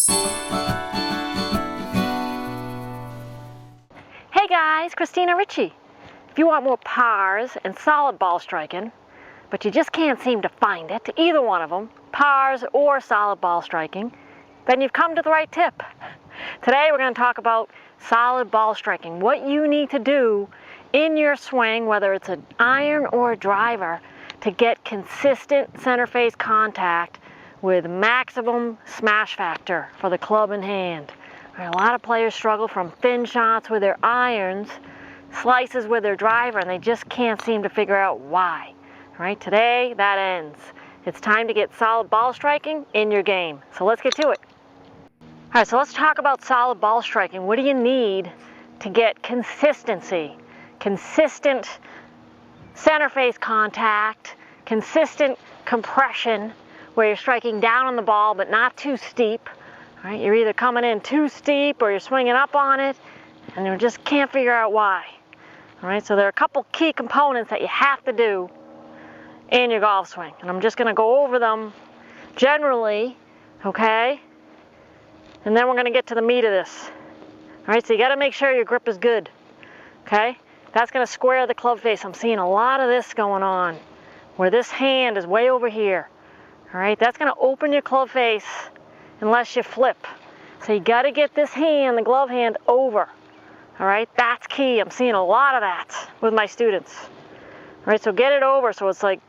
Hey guys, Christina Ricci. If you want more pars and solid ball striking, but you just can't seem to find it, either one of them, pars or solid ball striking, then you've come to the right tip. Today we're going to talk about solid ball striking, what you need to do in your swing, whether it's an iron or a driver, to get consistent center face contact with maximum smash factor for the club in hand. A lot of players struggle from thin shots with their irons, slices with their driver, and they just can't seem to figure out why. Right? Today, that ends. It's time to get solid ball striking in your game. So let's get to it. All right, so let's talk about solid ball striking. What do you need to get consistency? Consistent center face contact, consistent compression, where you're striking down on the ball but not too steep. Right? You're either coming in too steep or you're swinging up on it, and you just can't figure out why. All right, so there are a couple key components that you have to do in your golf swing, and I'm just going to go over them generally, okay? And then we're going to get to the meat of this. All right, so you got to make sure your grip is good, okay? That's going to square the club face. I'm seeing a lot of this going on, where this hand is way over here. All right, that's going to open your club face unless you flip. So you got to get this hand, the glove hand, over. All right, that's key. I'm seeing a lot of that with my students. All right, so get it over so it's like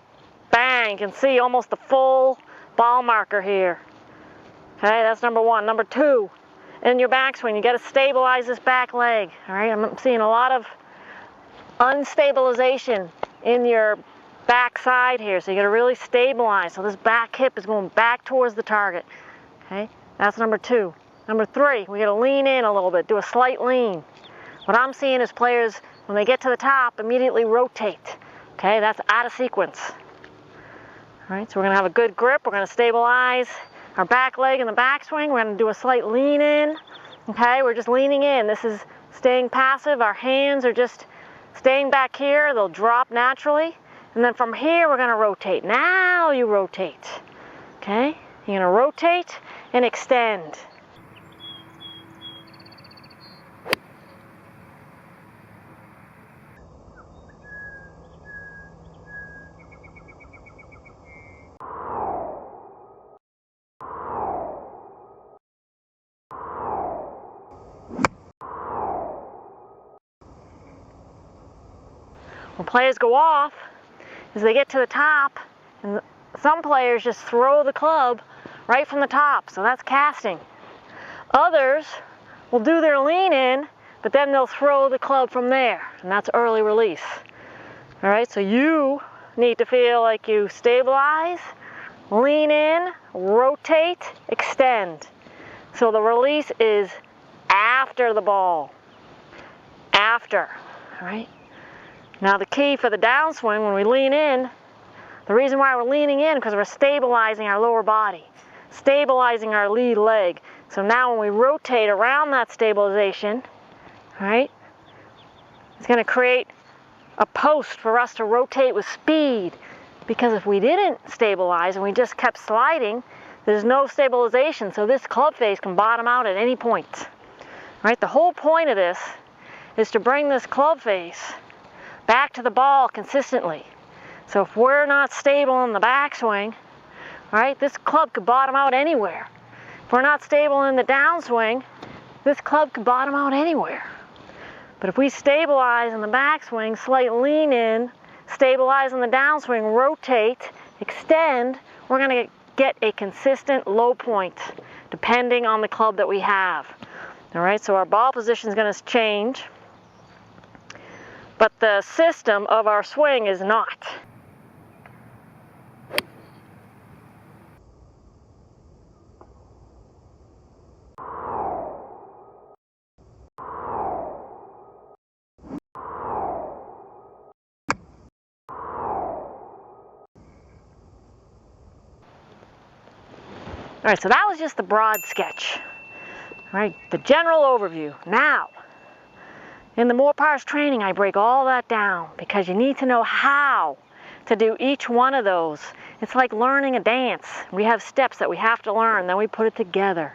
bang, you can see almost the full ball marker here. Okay, that's number one. Number two, in your backswing, you got to stabilize this back leg. All right, I'm seeing a lot of unstabilization in your back side here, so you got to really stabilize. So this back hip is going back towards the target. Okay, that's number two. Number three, we got to lean in a little bit, do a slight lean. What I'm seeing is players, when they get to the top, immediately rotate. Okay, that's out of sequence. All right, so we're going to have a good grip. We're going to stabilize our back leg in the backswing. We're going to do a slight lean in. Okay, we're just leaning in. This is staying passive. Our hands are just staying back here. They'll drop naturally. And then from here, we're going to rotate. Now you rotate. Okay, you're going to rotate and extend. When players go off, as they get to the top, and some players just throw the club right from the top, so that's casting. Others will do their lean in, but then they'll throw the club from there, and that's early release. All right, so you need to feel like you stabilize, lean in, rotate, extend. So the release is after the ball. After, all right? Now the key for the downswing, when we lean in, the reason why we're leaning in, because we're stabilizing our lower body, stabilizing our lead leg. So now when we rotate around that stabilization, right, it's going to create a post for us to rotate with speed. Because if we didn't stabilize and we just kept sliding, there's no stabilization, so this club face can bottom out at any point. Right? The whole point of this is to bring this club face back to the ball consistently. So if we're not stable in the backswing, right, this club could bottom out anywhere. If we're not stable in the downswing, this club could bottom out anywhere. But if we stabilize in the backswing, slight lean in, stabilize in the downswing, rotate, extend, we're going to get a consistent low point depending on the club that we have. All right, so our ball position is going to change, but the system of our swing is not. All right, so that was just the broad sketch. All right, the general overview. Now, in the More Pars training, I break all that down because you need to know how to do each one of those. It's like learning a dance. We have steps that we have to learn, then we put it together.